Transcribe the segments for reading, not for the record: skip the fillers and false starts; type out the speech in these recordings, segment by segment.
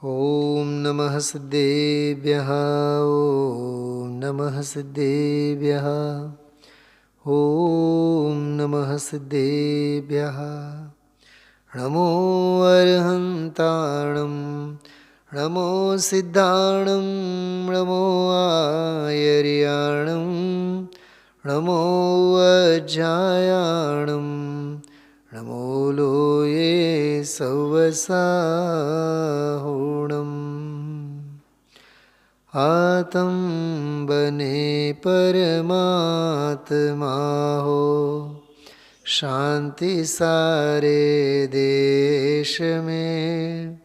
ॐ नमः सिद्धेभ्यः ॐ नमः सिद्धेभ्यः ॐ नमः सिद्धेभ्यः। नमो अर्हन्ताणं नमो सिद्धाणं नमो आयर्याणं नमो वज्रायाणं नमो लोये सवसाहोणम्। आतं बने परमात्मा हो, शांति सारे देश में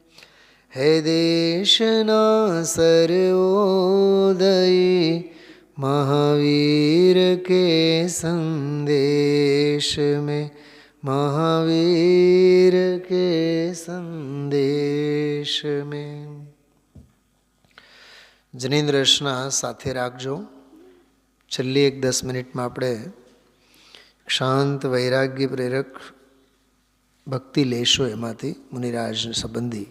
है। देशना सर्वोदयी महावीर के संदेश में, महावीर के संदेश में। જનિન્દ્ર રચના સાથે રાખજો. છેલ્લી 10 મિનિટમાં આપણે શાંત વૈરાગ્ય પ્રેરક ભક્તિ લેશો એમાંથી મુનિરાજ સંબંધી.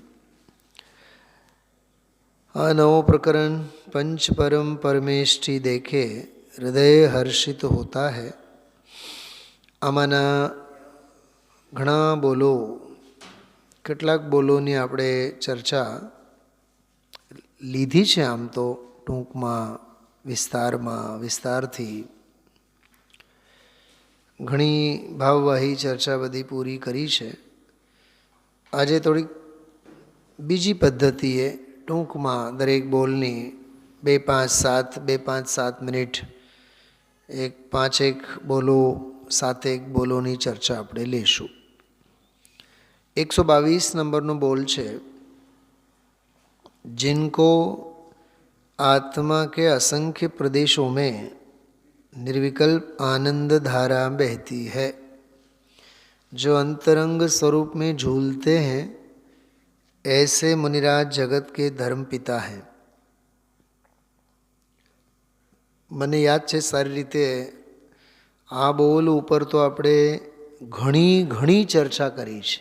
આ નવો પ્રકરણ પંચ પરમ પરમેષ્ઠી દેખે હૃદય હર્ષિત હોતા હૈ. આમાંના ઘણા બોલો, કેટલાક બોલોની આપણે ચર્ચા લીધી છે. આમ તો ટૂંકમાં વિસ્તારથી ઘણી ભાવવાહી ચર્ચા બધી પૂરી કરી છે. આજે થોડીક બીજી પદ્ધતિએ ટૂંકમાં દરેક બોલની 2-5-7 મિનિટ, 5 બોલો 7 બોલોની ચર્ચા આપણે લેશું. 122 નંબરનો બોલ છે. जिनको आत्मा के असंख्य प्रदेशों में निर्विकल्प आनंद धारा बहती है, जो अंतरंग स्वरूप में झूलते हैं, ऐसे मुनिराज जगत के धर्म पिता हैं. મને યાદ છે સારી રીતે આ બોલ ઉપર તો આપણે ઘણી ચર્ચા કરી છે.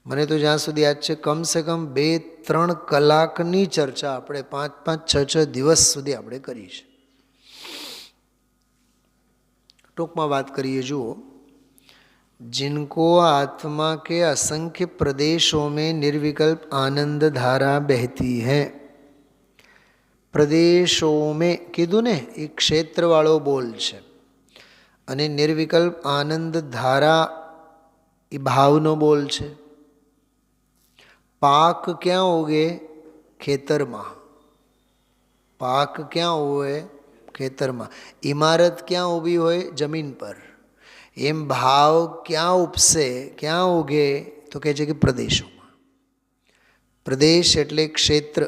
મને તો જ્યાં સુધી યાદ છે કમસે કમ 2-3 કલાકની ચર્ચા આપણે 5-6 દિવસ સુધી આપણે કરી છે. ટૂંકમાં વાત કરીએ. જુઓ, जिनको आत्मा के असंख्य प्रदेशों में निर्विकल्प आनंद धारा बहती है. प्रदेशों में કીધું ને, એ ક્ષેત્રવાળો બોલ છે. અને નિર્વિકલ્પ આનંદ ધારા એ ભાવનો બોલ છે. પાક ક્યાં ઉગે? ખેતરમાં. પાક ક્યાં ઉગે? ખેતરમાં. ઇમારત ક્યાં ઊભી હોય? જમીન પર. એમ ભાવ ક્યાં ઉપસે, ક્યાં ઉગે? તો કહે છે કે પ્રદેશોમાં. પ્રદેશ એટલે ક્ષેત્ર.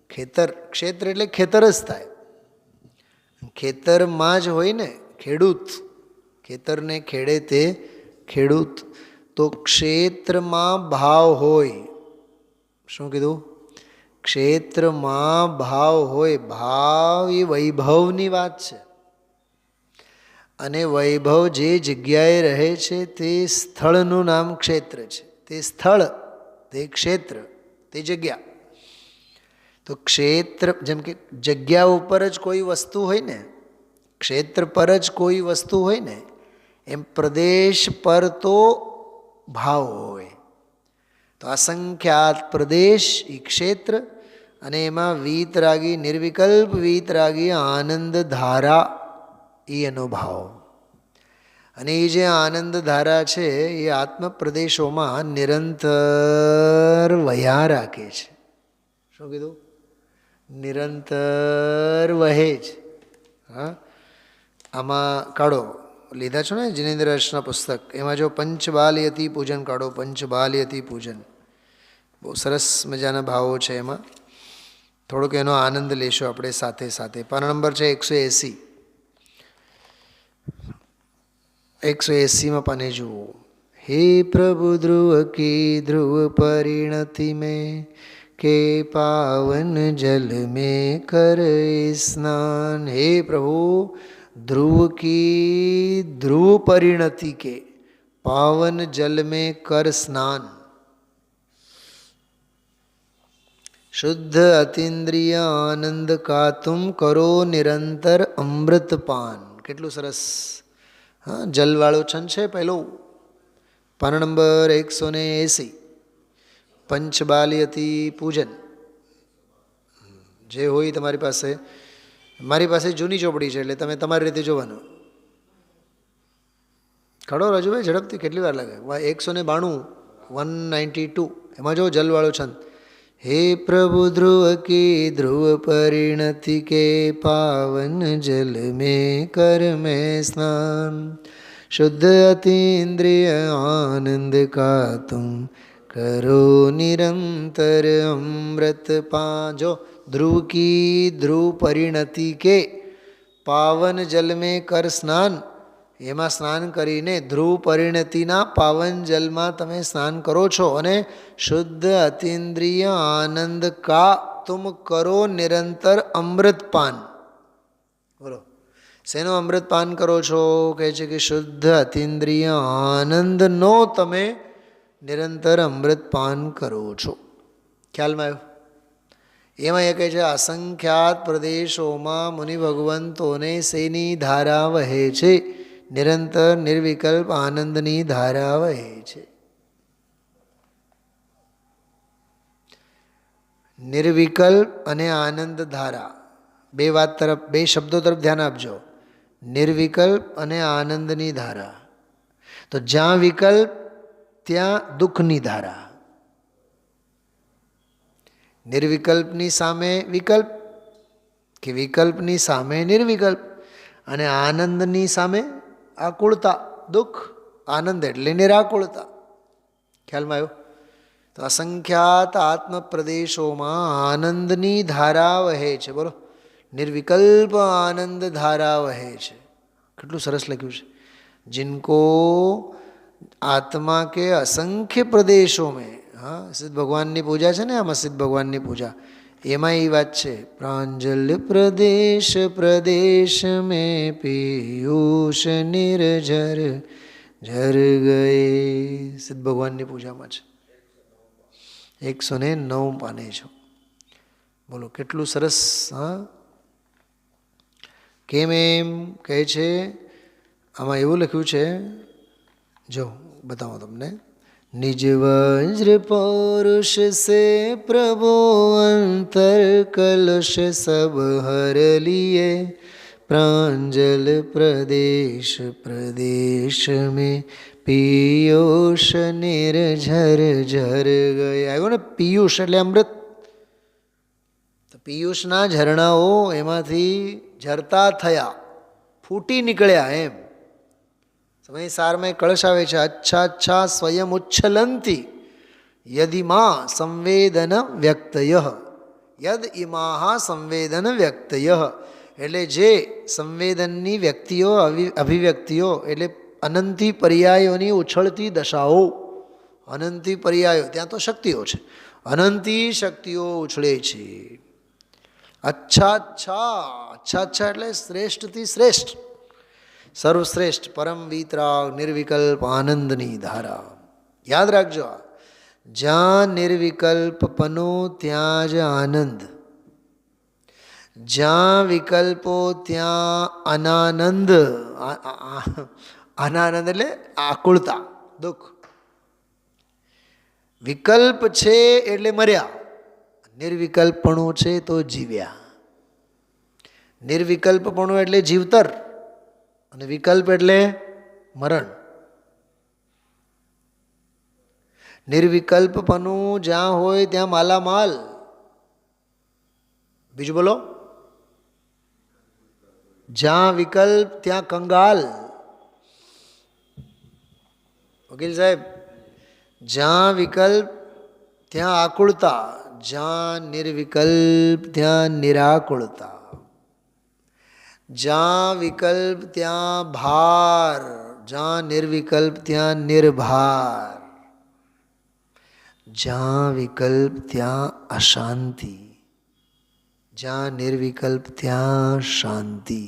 ક્ષેત્ર એટલે ખેતર જ થાય. ખેતરમાં જ હોય ને ખેડૂત. ખેતરને ખેડે તે ખેડૂત. તો ક્ષેત્રમાં ભાવ હોય. શું કીધું? ક્ષેત્રમાં ભાવ હોય. ભાવ એ વૈભવની વાત છે. અને વૈભવ જે જગ્યાએ રહે છે તે સ્થળનું નામ ક્ષેત્ર છે. તે સ્થળ, તે ક્ષેત્ર, તે જગ્યા. તો ક્ષેત્ર, જેમ કે જગ્યા ઉપર જ કોઈ વસ્તુ હોય ને, ક્ષેત્ર પર જ કોઈ વસ્તુ હોય ને, એમ પ્રદેશ પર તો ભાવ હોય. તો અસંખ્યાત પ્રદેશ એ ક્ષેત્ર, અને એમાં વીતરાગી, નિર્વિકલ્પ વીતરાગી આનંદ ધારા એ એનો ભાવ. અને એ જે આનંદ ધારા છે એ આત્મ પ્રદેશોમાં નિરંતર વહ્યા રાખે છે. શું કીધું? નિરંતર વહે છે. હા, આમાં કાઢો, લીધા છો ને જિનેન્દ્ર રચના પુસ્તક, એમાં જો પંચબાલયતિ પૂજન કાઢો. પંચબાલયતિ પૂજન બહુ સરસ મજાના ભાવો છે. એમાં થોડોક એનો આનંદ લેશો આપણે સાથે સાથે. પાના નંબર છે 180. 180માં પાને જુઓ. હે પ્રભુ ધ્રુવ કી ધ્રુવ પરિણતિ મેં, કે પાવન જલ में कर स्नान. हे प्रभु, ध्रुव की ध्रुव परिणति के पावन जल में कर स्नान. શુદ્ધ અતિન્દ્રિય આનંદ કા તુમ કરો નિરંતર અમૃતપાન. કેટલું સરસ. હા, જલવાળો છંદ છે પહેલો, પાન નંબર 180. પંચબાલી પૂજન જે હોય તમારી પાસે. મારી પાસે જૂની ચોપડી છે એટલે તમે તમારી રીતે જોવાનું. ખડો રજુભાઈ ઝડપથી, કેટલી વાર લાગે? 192, 192 એમાં જો જલવાળો છંદ. हे प्रभु ध्रुव की ध्रुव परिणति के पावन जल में कर में स्नान शुद्ध अतीन्द्रिय आनंद का तुम करो निरंतर अमृत पान. जो ध्रुव की ध्रुव परिणति के पावन जल में कर स्नान, એમાં સ્નાન કરીને ધ્રુવ પરિણતિના પાવન જલમાં તમે સ્નાન કરો છો અને શુદ્ધ અતિન્દ્રિય આનંદ કા તુમ કરો નિરંતર અમૃતપાન. બોલો, શેનો અમૃતપાન કરો છો? કહે છે કે શુદ્ધ અતિન્દ્રિય આનંદનો તમે નિરંતર અમૃતપાન કરો છો. ખ્યાલમાં આવ્યો? એમાં એ કહે છે અસંખ્યાત પ્રદેશોમાં મુનિ ભગવંતોને શેની ધારા વહે છે? નિરંતર નિર્વિકલ્પ આનંદની ધારા વહે છે. નિર્વિકલ્પ અને આનંદ ધારા, બે વાત તરફ, બે શબ્દો તરફ ધ્યાન આપજો. નિર્વિકલ્પ અને આનંદની ધારા. તો જ્યાં વિકલ્પ ત્યાં દુઃખની ધારા. નિર્વિકલ્પની સામે વિકલ્પ, કે વિકલ્પની સામે નિર્વિકલ્પ, અને આનંદની સામે આકુળતા, દુઃખ. આનંદ એટલે નિરાકુળતા. ખ્યાલમાં આવ્યો? તો અસંખ્યાત આત્મ પ્રદેશોમાં આનંદની ધારા વહે છે. બોલો, નિર્વિકલ્પ આનંદ ધારા વહે છે. કેટલું સરસ લખ્યું છે. जिनको आत्मा के असंख्य प्रदेशों में, हाँ, सिद्ध भगवानની પૂજા છે ને, આમાં સિદ્ધ ભગવાનની પૂજા, એમાં એ વાત છે. પ્રાંજલ પ્રદેશ પ્રદેશ મેં પિયુષ નિર્જર ઝર ગયે, સિદ્ધ ભગવાનની પૂજામાં છે. 109 પાને છો. બોલો કેટલું સરસ. હા, કેમ એમ કહે છે? આમાં એવું લખ્યું છે, જો બતાવો તમને. निज वज्र पौरुष से प्रभु अंतर कलश सब हर लिए प्रांजल प्रदेश प्रदेश में पीयूष निर्झर झर गए. આવ્યો ને પિયુષ એટલે અમૃત. તો પિયુષના ઝરણાઓ એમાંથી ઝરતા થયા, ફૂટી નીકળ્યા એમ. સમય સારમાં કળશ આવે છે. અચ્છા અચ્છા સ્વયં ઉચ્છલંતી યદિ માં સંવેદન વ્યક્તય. યદ ઇમાહા સંવેદન વ્યક્તય એટલે જે સંવેદનની વ્યક્તિઓ, અભિવ્યક્તિઓ એટલે અનંતી પર્યાયોની ઉછળતી દશાઓ. અનંતી પર્યાયો, ત્યાં તો શક્તિઓ છે. અનંતી શક્તિઓ ઉછળે છે. અચ્છા અચ્છા, અચ્છા અચ્છા એટલે શ્રેષ્ઠથી શ્રેષ્ઠ, સર્વશ્રેષ્ઠ, પરમ વિતરાગ, નિર્વિકલ્પ આનંદની ધારા. યાદ રાખજો, જ્યાં નિર્વિકલ્પપનો ત્યાં જ આનંદ, જ્યાં વિકલ્પો ત્યાં અનાનંદ. અનાનંદ એટલે આકુળતા, દુઃખ. વિકલ્પ છે એટલે મર્યા, નિર્વિકલ્પણું છે તો જીવ્યા. નિર્વિકલ્પપણું એટલે જીવતર, અને વિકલ્પ એટલે મરણ. નિર્વિકલ્પપણું જ્યાં હોય ત્યાં માલામાલ. બીજું બોલો. જ્યાં વિકલ્પ ત્યાં કંગાલ. વકીલ સાહેબ, જ્યાં વિકલ્પ ત્યાં આકુળતા, જ્યાં નિર્વિકલ્પ ત્યાં નિરાકુળતા. જ્યાં વિકલ્પ ત્યાં ભાર, જ્યાં નિર્વિકલ્પ ત્યાં નિર્ભાર. જ્યાં વિકલ્પ ત્યાં અશાંતિ, જ્યાં નિર્વિકલ્પ ત્યાં શાંતિ.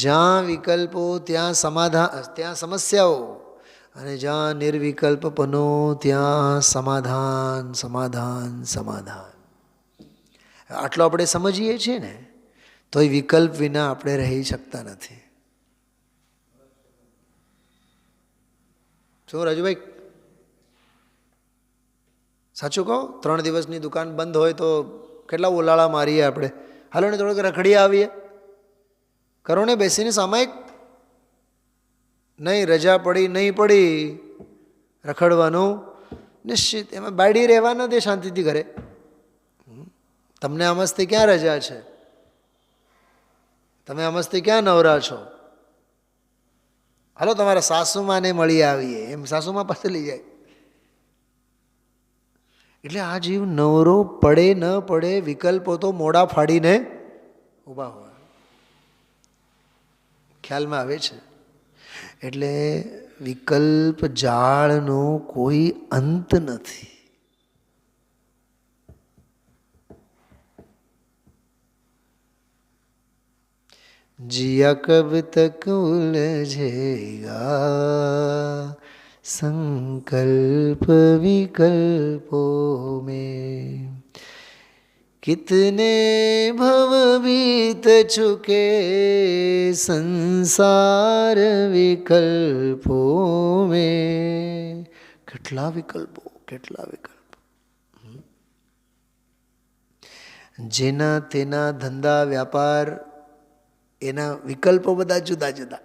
જ્યાં વિકલ્પો ત્યાં સમાધાન, ત્યાં સમસ્યાઓ, અને જ્યાં નિર્વિકલ્પપનો ત્યાં સમાધાન સમાધાન સમાધાન. આટલો આપણે સમજીએ છીએ ને, તો એ વિકલ્પ વિના આપણે રહી શકતા નથી. શું રાજુભાઈ, સાચું કહો? 3 દિવસની દુકાન બંધ હોય તો કેટલા ઓલાળા મારીએ આપણે. હાલો ને થોડુંક રખડી આવીએ, કરો ને બેસીને સામાયિક. નહીં રજા પડી નહીં પડી, રખડવાનું નિશ્ચિત. એમાં બાયડી રહેવા ન દે શાંતિથી ઘરે. તમને આ મસ્તી ક્યાં રજા છે? તમે આ મસ્તી ક્યાં નવરા છો? હાલો તમારા સાસુમાને મળી આવીએ, એમ સાસુમાં પાસે લઈ જાય. એટલે આ જીવ નવરો પડે ન પડે, વિકલ્પો તો મોડા ફાડીને ઊભા હોય. ખ્યાલમાં આવે છે? એટલે વિકલ્પ જાળનો કોઈ અંત નથી. जिया कब तक उलझेगा संकल्प विकल्पों में, कितने भव बीत चुके संसार विकल्पों में. કેટલા વિકલ્પો, કેટલા વિકલ્પો. જેના તેના ધંધા વ્યાપાર, એના વિકલ્પો બધા જુદા જુદા.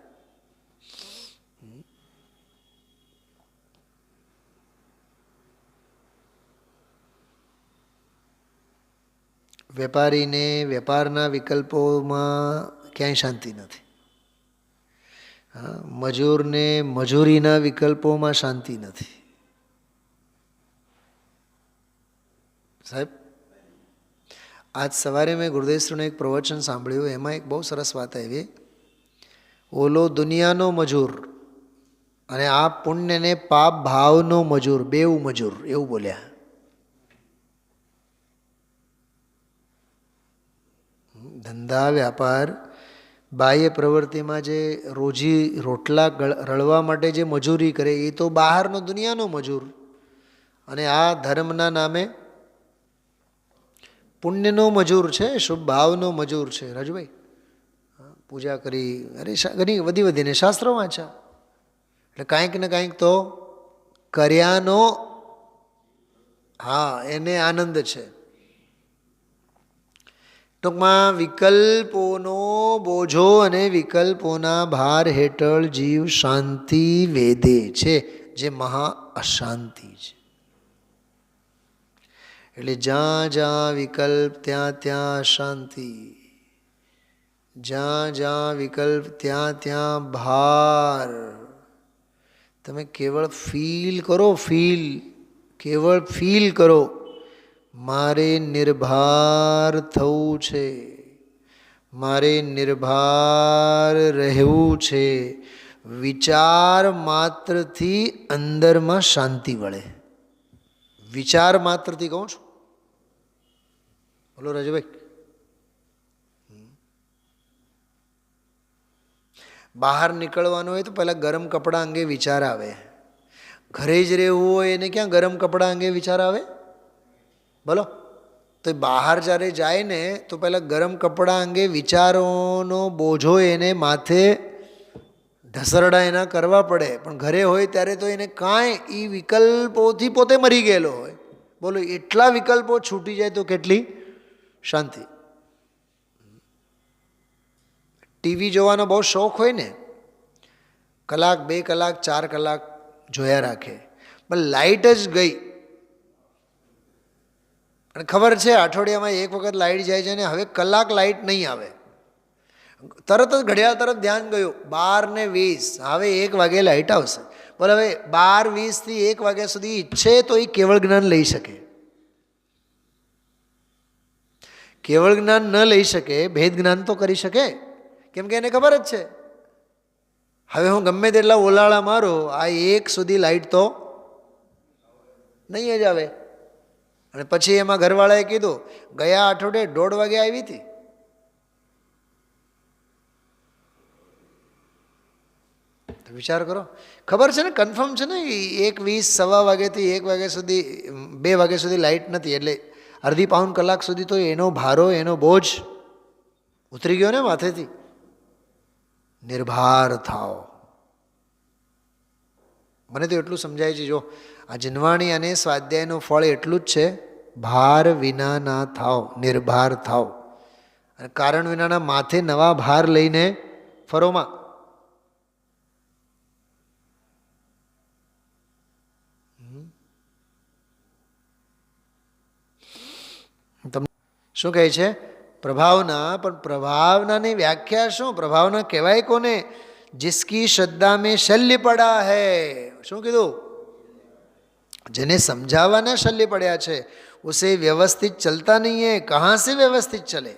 વેપારીને વેપારના વિકલ્પોમાં ક્યાંય શાંતિ નથી. મજૂરને મજૂરીના વિકલ્પોમાં શાંતિ નથી. સાહેબ, આજ સવારે મેં ગુરુદેવશ્રીનું એક પ્રવચન સાંભળ્યું. એમાં એક બહુ સરસ વાત આવી. ઓલો દુનિયાનો મજૂર અને આ પુણ્ય ને પાપ ભાવનો મજૂર, બેઉ મજૂર, એવું બોલ્યા. ધંધા વ્યાપાર બાહ્ય પ્રવૃત્તિમાં જે રોજી રોટલા રળવા માટે જે મજૂરી કરે એ તો બહારનો દુનિયાનો મજૂર, અને આ ધર્મના નામે પુણ્યનો મજૂર છે, શુભ ભાવનો મજૂર છે. રાજુભાઈ, પૂજા કરી, અરે ઘણી વધીને શાસ્ત્રો વાંચ્યા, એટલે કાંઈક ને કાંઈક તો કર્યાનો એને આનંદ છે. ટૂંકમાં વિકલ્પોનો બોજો અને વિકલ્પોના ભાર હેઠળ જીવ શાંતિ વેદે છે, જે મહા અશાંતિ છે. એટલે જ્યાં જ્યાં વિકલ્પ ત્યાં ત્યાં અશાંતિ, જ્યાં જ્યાં વિકલ્પ ત્યાં ત્યાં ભાર. તમે કેવળ ફીલ કરો, કેવળ ફીલ કરો, મારે નિર્ભાર થવું છે, મારે નિર્ભાર રહેવું છે. વિચાર માત્રથી અંદરમાં શાંતિ વળે. વિચાર માત્રથી કહું છું. બોલો રાજુભાઈ. બહાર નીકળવાનું હોય તો પહેલાં ગરમ કપડાં અંગે વિચાર આવે. ઘરે જ રહેવું હોય એને ક્યાં ગરમ કપડાં અંગે વિચાર આવે? બોલો. તો બહાર જ્યારે જાય ને તો પહેલાં ગરમ કપડાં અંગે વિચારોનો બોજો એને માથે ઢસરડા એના કરવા પડે. પણ ઘરે હોય ત્યારે તો એને કાંઈ એ વિકલ્પોથી પોતે મરી ગયેલો હોય. બોલો, એટલા વિકલ્પો છૂટી જાય તો કેટલી શાંતિ. ટીવી જોવાનો બહુ શોખ હોય ને, કલાક 2 કલાક 4 કલાક જોયા રાખે, પણ લાઇટ જ ગઈ અને ખબર છે અઠવાડિયામાં 1 વખત લાઇટ જાય છે ને હવે કલાક લાઇટ નહીં આવે. તરત જ ઘડિયાળ તરફ ધ્યાન ગયું, 12:20, હવે 1 વાગે લાઇટ આવશે. બોલે હવે 12:20 થી 1 વાગ્યા સુધી ઈચ્છે તો એ કેવળ જ્ઞાન લઈ શકે. કેવળ જ્ઞાન ન લઈ શકે, ભેદ જ્ઞાન તો કરી શકે, કેમ કે એને ખબર જ છે હવે હું ગમે તેટલા ઓલાળા મારો, આ 1 સુધી લાઇટ તો નહીં જ આવે. અને પછી એમાં ઘરવાળાએ કીધું ગયા અઠવાડિયે 1:30 વાગે આવી હતી. વિચાર કરો, ખબર છે ને, કન્ફર્મ છે ને 1:20 સવા વાગ્યાથી 1 વાગ્યા સુધી 2 વાગ્યા સુધી લાઇટ નથી. એટલે અડધી પાઉન કલાક સુધી તો એનો ભારો, એનો બોજ ઉતરી ગયો ને માથેથી. નિર્ભાર થાઓ. મને તો એટલું સમજાય છે, જો આ જનવાણી અને સ્વાધ્યાયનું ફળ એટલું જ છે, ભાર વિના ના થાઓ, નિર્ભાર થાઓ. અને કારણ વિનાના માથે નવા ભાર લઈને ફરોમાં. તમને શું કહે છે? પ્રભાવના. પણ પ્રભાવનાની વ્યાખ્યા શું? પ્રભાવના કહેવાય કોને? जिसकी श्रद्धा में शल्य पड़ा है. શું કીધું? જેને સમજાવવાના શલ્ય પડ્યા છે, ઉસે વ્યવસ્થિત ચલતા નહીં હૈ. કહાં સે વ્યવસ્થિત ચલે?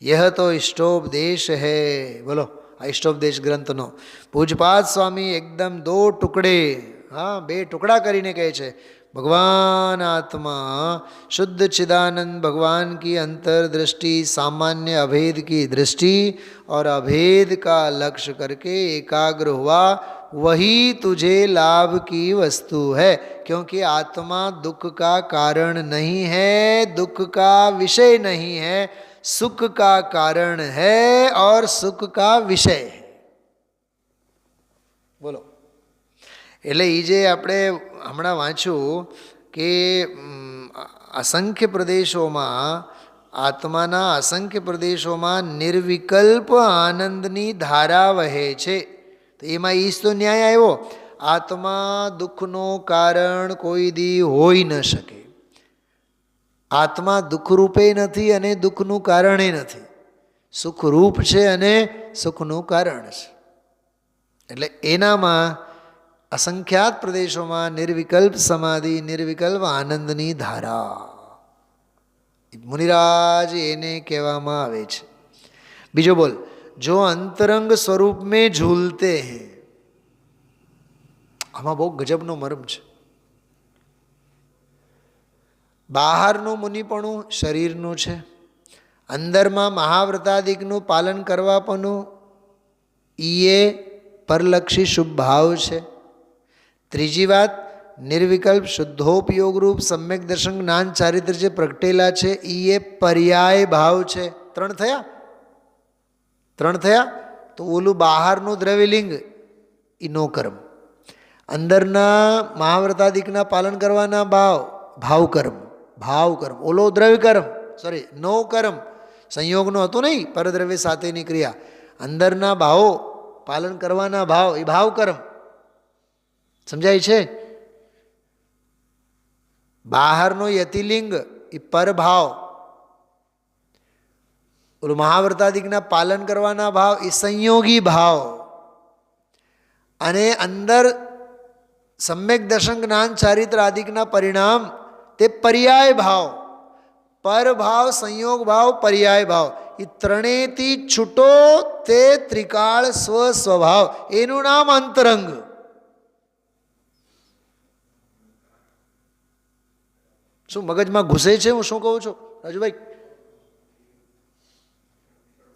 यह तो इष्टोपदेश है. बोलो, આ ઇષ્ટોપદેશ ગ્રંથનો પૂજપાદ સ્વામી એકદમ 2 ટુકડે, હા 2 ટુકડા કરીને કહે છે. भगवान आत्मा शुद्ध चिदानंद भगवान की अंतर्दृष्टि, सामान्य अभेद की दृष्टि और अभेद का लक्ष्य करके एकाग्र हुआ, वही तुझे लाभ की वस्तु है. क्योंकि आत्मा दुख का कारण नहीं है, दुख का विषय नहीं है, सुख का कारण है और सुख का विषय है. बोलो. એટલે એ જે આપણે હમણાં વાંચ્યું કે અસંખ્ય પ્રદેશોમાં, આત્માના અસંખ્ય પ્રદેશોમાં નિર્વિકલ્પ આનંદની ધારા વહે છે. તો એમાં ઈશ તો ન્યાય આવ્યો, આત્મા દુઃખનો કારણ કોઈ દી હોઈ ન શકે. આત્મા દુઃખરૂપે નથી અને દુઃખનું કારણે નથી, સુખરૂપ છે અને સુખનું કારણ છે. એટલે એનામાં અસંખ્યાત પ્રદેશોમાં નિર્વિકલ્પ સમાધિ, નિર્વિકલ્પ આનંદની ધારા, મુનિરાજ એને કહેવામાં આવે છે. બીજો બોલ, જો અંતરંગ સ્વરૂપ મેં ઝૂલતે હૈ. આમાં બહુ ગજબનો મર્મ છે. બહારનું મુનિપણું શરીરનું છે, અંદરમાં મહાવ્રતાદિકનું પાલન કરવાપણું એ પરલક્ષી શુભ ભાવ છે. ત્રીજી વાત, નિર્વિકલ્પ શુદ્ધોપયોગ રૂપ સમ્યક દર્શન જ્ઞાન ચારિત્ર જે પ્રગટેલા છે એ પર્યાય ભાવ છે. 3 થયા? 3 થયા. તો ઓલું બહારનું દ્રવ્યલિંગ એ નો કર્મ, અંદરના મહાવ્રતાદિકના પાલન કરવાના ભાવ, ભાવ કર્મ, ભાવ કર્મ. ઓલો દ્રવ્ય કર્મ, સોરી નો કર્મ, સંયોગનો હતો નહીં, પરદ્રવ્ય સાથેની ક્રિયા. અંદરના ભાવો પાલન કરવાના ભાવ એ ભાવ કર્મ. સમજાય છે? બહારનો યતિલિંગ એ પરભાવ, ઓલું મહાવ્રતાદિકના પાલન કરવાના ભાવ એ સંયોગી ભાવ, અને અંદર સમ્યક દર્શન જ્ઞાન ચારિત્ર આદિકના પરિણામ તે પર્યાય ભાવ. પરભાવ, સંયોગ ભાવ, પર્યાય ભાવ, એ ત્રણેયથી છૂટો તે ત્રિકાળ સ્વસ્વભાવ, એનું નામ અંતરંગ. શું મગજમાં ઘૂસે છે હું શું કહું છું રાજુભાઈ?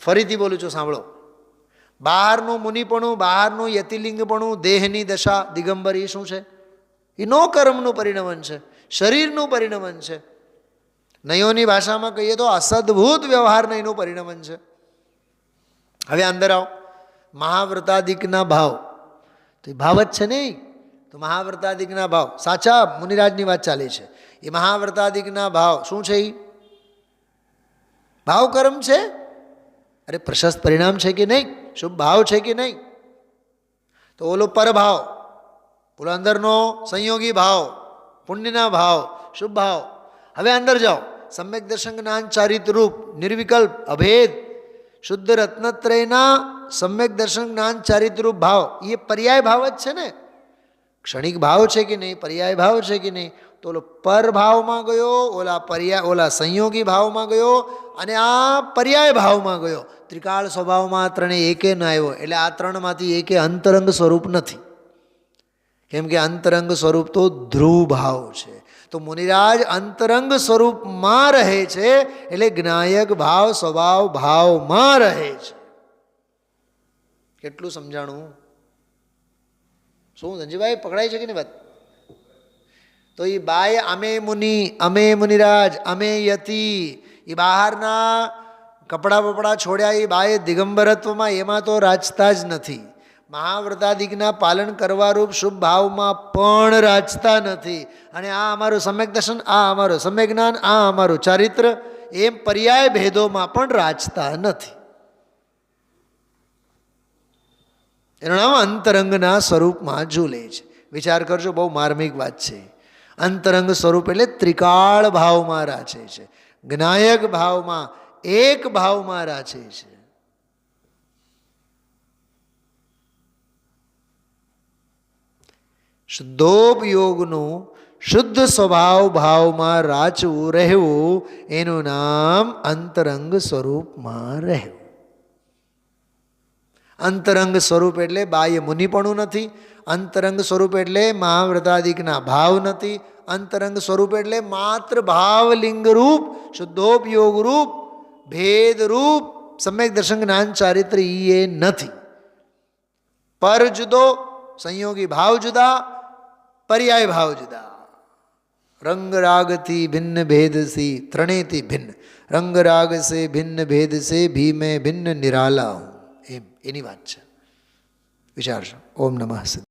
ફરીથી બોલું છું, સાંભળો. બહારનું મુનિપણું, બહારનું યતિલિંગપણું, દેહની દશા દિગંબર, એ શું છે? એ નો કર્મનું પરિણમન છે, શરીરનું પરિણમન છે. નયોની ભાષામાં કહીએ તો અસદભૂત વ્યવહારના એનું પરિણમન છે. હવે અંદર આવો, મહાવ્રતાદિકના ભાવ તો એ ભાવ જ છે નહીં. તો મહાવ્રતાદિકના ભાવ, સાચા મુનિરાજની વાત ચાલે છે, એ મહાવ્રતાદિકના ભાવ શું છે? એ ભાવ કર્મ છે. અરે પ્રશસ્ત પરિણામ છે કે નહીં? શુભ ભાવ છે કે નહીં? તો ઓલો પરભાવ, ઓલો અંદરનો સંયોગી ભાવ, પુણ્યના ભાવ, શુભ ભાવ. હવે અંદર જાઓ, સમ્યક દર્શન જ્ઞાન ચારિત્ર રૂપ નિર્વિકલ્પ અભેદ શુદ્ધ રત્નત્રયના સમ્યક દર્શન જ્ઞાન ચારિત્ર રૂપ ભાવ એ પર્યાય ભાવ જ છે ને. ક્ષણિક ભાવ છે કે નહીં? પર્યાય ભાવ છે કે નહીં? તો ઓલો પર ભાવમાં ગયો, ઓલા સંયોગી ભાવમાં ગયો, અને આ પર્યાય ભાવમાં ગયો. ત્રિકાળ સ્વભાવમાં ત્રણેય એકે ન આવ્યો. એટલે આ ત્રણમાંથી એકે અંતરંગ સ્વરૂપ નથી. કેમ કે અંતરંગ સ્વરૂપ તો ધ્રુવ ભાવ છે. તો મુનિરાજ અંતરંગ સ્વરૂપમાં રહે છે, એટલે જ્ઞાયક ભાવ સ્વભાવ ભાવમાં રહે છે. કેટલું સમજાણું? શું ધનજીભાઈ પકડાય છે કે નહીં વાત? તો એ બાય અમે મુનિ, અમે મુનિરાજ, અમે યતિ, એ બહારના કપડાં બપડા છોડ્યા, એ બાએ દિગંબરત્વમાં એમાં તો રાચતા જ નથી. મહાવ્રતાદિકના પાલન કરવા રૂપ શુભ ભાવમાં પણ રાચતા નથી. અને આ અમારું સમ્યક દર્શન, આ અમારું સમ્યક જ્ઞાન, આ અમારું ચારિત્ર, એમ પર્યાય ભેદોમાં પણ રાચતા નથી. એનું નામ અંતરંગના સ્વરૂપમાં ઝૂલે છે. વિચાર કરજો, બહુ માર્મિક વાત છે. અંતરંગ સ્વરૂપ એટલે ત્રિકાળ ભાવમાં રાચે છે, જ્ઞાયક ભાવમાં, એક ભાવમાં રાચે છે. શુદ્ધોપયોગનું શુદ્ધ સ્વભાવ ભાવમાં રાચવું, રહેવું, એનું નામ અંતરંગ સ્વરૂપમાં રહેવું. અંતરંગ સ્વરૂપ એટલે બાહ્ય મુનિપણું નથી. અંતરંગ સ્વરૂપ એટલે મહાવ્રતાદિકના ભાવ નથી. અંતરંગ સ્વરૂપ એટલે માત્ર ભાવલિંગ રૂપ, શુદ્ધોપયોગ રૂપ, ભેદ રૂપ સમ્યક દર્શન જ્ઞાન ચારિત્ર એ નથી. પર જુદો, સંયોગી ભાવ જુદા, પર્યાય ભાવ જુદા. રંગ રાગથી ભિન્ન ભેદ સી, ત્રણેયથી ભિન્ન. રંગ રાગ સે ભિન્ન ભેદ સે ભી મેં ભિન્ન નિરાલા હું. એમ એની વાત છે. વિચારજો. ઓમ નમઃ.